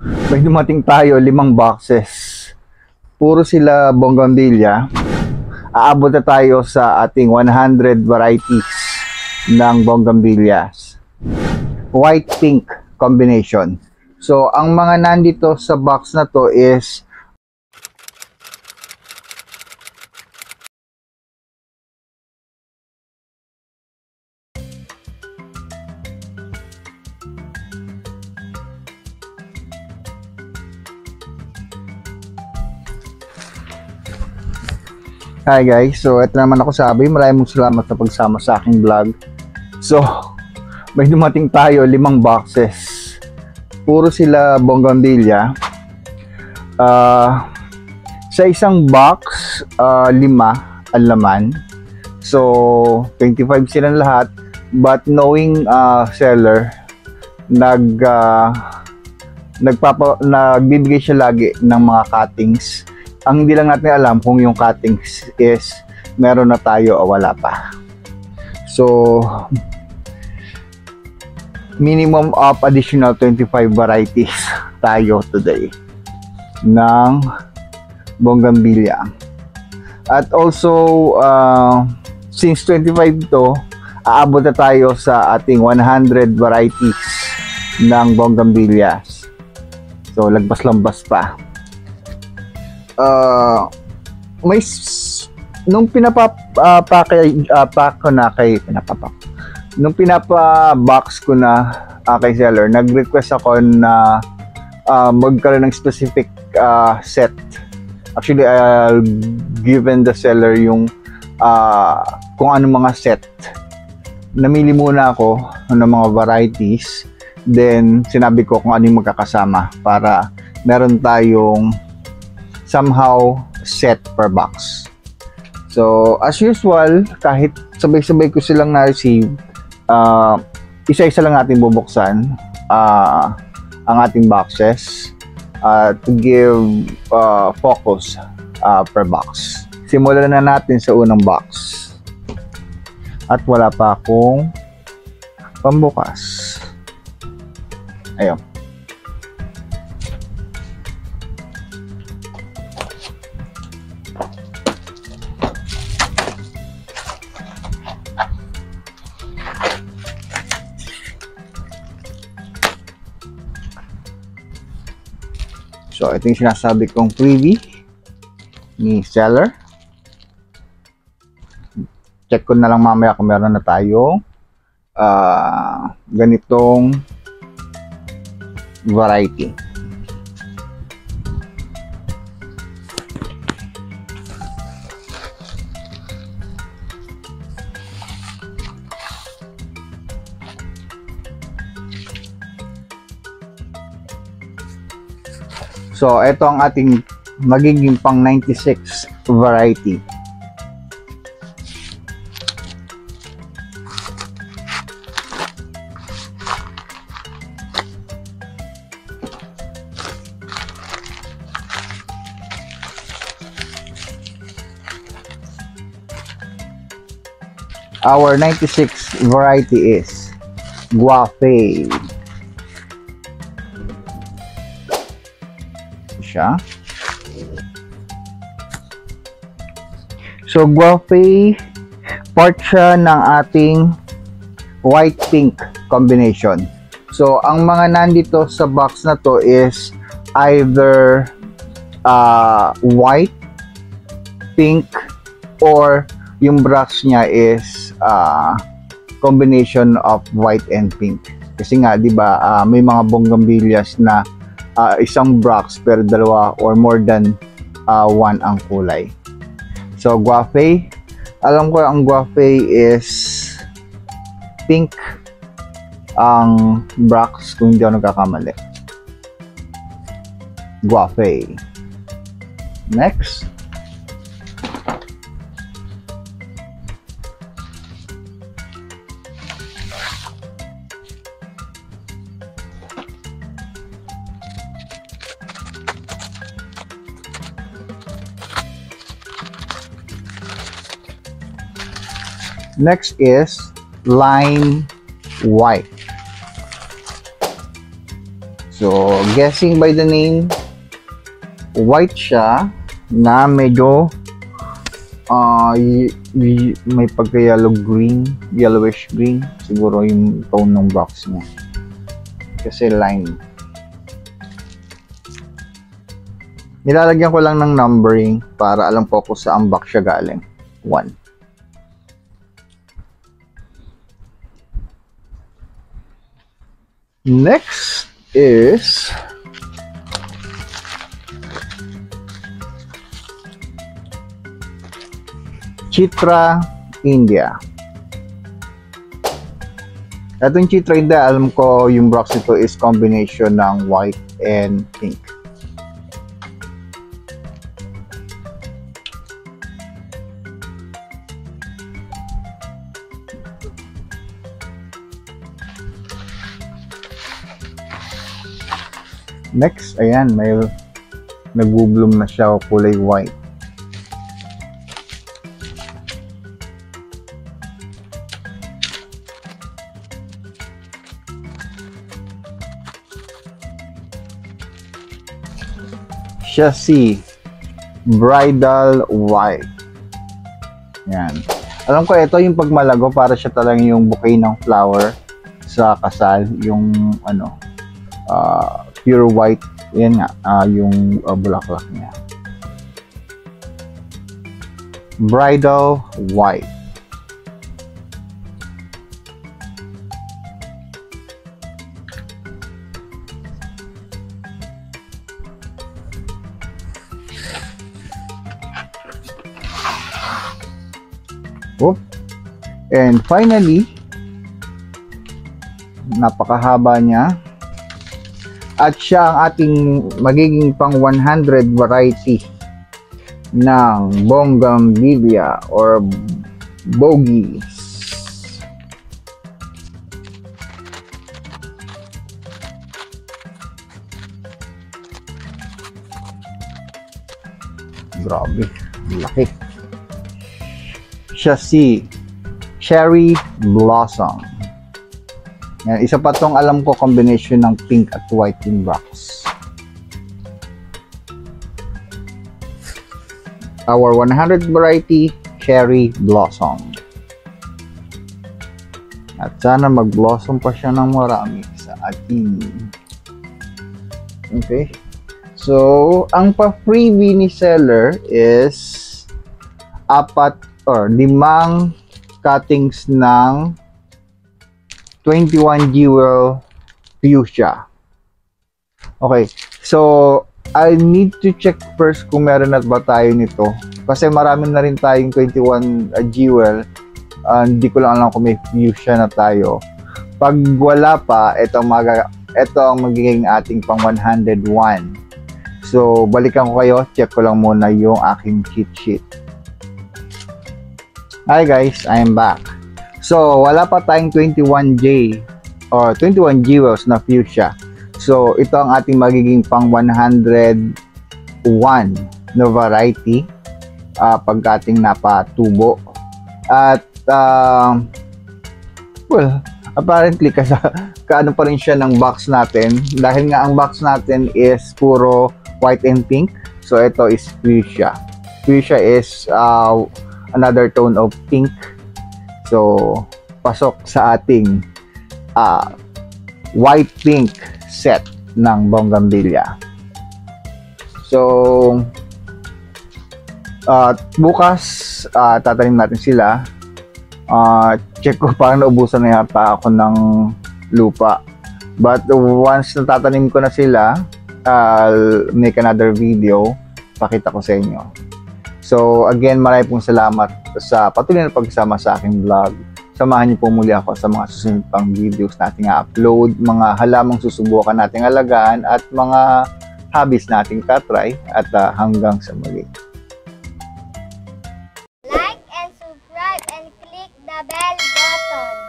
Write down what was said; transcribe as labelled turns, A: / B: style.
A: may dumating tayo 5 boxes. Puro sila bougainvillea. Aabot na tayo sa ating 100 varieties ng bougainvilleas. White-pink combination. So, ang mga nandito sa box na to is Hi guys, so ito naman ako sabi, maraming salamat sa pagsama sa aking vlog. So, may dumating tayo 5 boxes. Puro sila bougainvillea. Sa isang box, 5 ang laman. So, 25 silang lahat. But knowing seller, nagbibigay siya lagi ng mga cuttings. Ang hindi lang natin alam kung yung cuttings is meron na tayo o wala pa. So, minimum of additional 25 varieties tayo today ng bougainvillea. At also, since 25 to, aabot na tayo sa ating 100 varieties ng bougainvilleas. So, lagpas-lambas pa. Nung pinapa-box ko na kay seller, nag-request ako na magkaroon ng specific set. Actually, I'll given the seller yung kung ano mga set. Namili muna ako ng mga varieties, then sinabi ko kung ano yung magkakasama para meron tayong somehow set per box. So, as usual, kahit sabay-sabay ko silang na-receive, isa-isa lang natin bubuksan ang ating boxes to give focus per box. Simulan na natin sa unang box. At wala pa akong pambukas. Ayun. So, ito yung sinasabi kong freebie ni seller. Check ko na lang mamaya kung meron na tayong ganitong variety. So, ito ang ating magiging pang 96 variety. Our 96 variety is Guafe. Siya. So, Guafe, part siya ng ating white-pink combination. So, ang mga nandito sa box na to is either white, pink, or yung brush niya is combination of white and pink. Kasi nga, di ba, may mga bougainvilleas na isang box pero dalawa or more than one ang kulay. So, Guafe, alam ko ang Guafe is pink ang box kung hindi ako nagkakamali. Guafe. Next. Next is lime white. So, guessing by the name, white siya na medyo may pagka-yellow green, yellowish green. Siguro yung tone ng box niya. Kasi lime. Nilalagyan ko lang ng numbering para alam ko kung saan box siya galing. 1. Next is Chitra India. Itong Chitra India, alam ko yung box nito is combination ng white and pink. Next, ayan, may nag-bloom na siya kulay white. Chassis Bridal White. Yan. Alam ko ito yung pagmalago para siya talagang yung bouquet ng flower sa kasal, yung ano, pure white. Yan nga, yung bulaklak niya. Bridal White. Oh. And finally, napakahaba niya. At siya ang ating magiging pang 100 variety ng Bougainvillea or Bogies. Grabe, laki. Chassis Cherry Blossom. Yan, isa pa tong alam ko combination ng pink at white in box. Our 100 variety Cherry Blossom. At sana mag-blossom pa siya ng marami sa ating. Okay. So, ang pa-freebie ni seller is 4 or 5 cuttings ng 21 jewel fuchsia. Okay, so I need to check first kung meron na ba tayo nito. Kasi marami na rin tayong 21 jewel. Hindi ko lang alam kung may fuchsia na tayo. Pag wala pa, ito ang magiging ating pang 101. So, balikan ko kayo. Check ko lang muna yung aking cheat sheet. Hi guys, I'm back. So, wala pa tayong 21J or 21 jewels na fuchsia. So, ito ang ating magiging pang 101 na variety pag ating napatubo. At, well, apparently, kaano pa rin siya ng box natin. Dahil nga ang box natin is puro white and pink. So, ito is fuchsia. Fuchsia is another tone of pink. So, pasok sa ating white pink set ng Bougainvillea. So, bukas tatanim natin sila. Check ko, parang naubusan na yata ako ng lupa. But once natatanim ko na sila, I'll make another video. Pakita ko sa inyo. So, again, maraming pong salamat sa patuloy na pagsama sa aking vlog. Samahan niyo po muli ako sa mga susunod pang videos nating upload, mga halamang susubukan nating alagaan, at mga hobbies nating tatry. At hanggang sa muli.
B: Like and subscribe and click the bell button.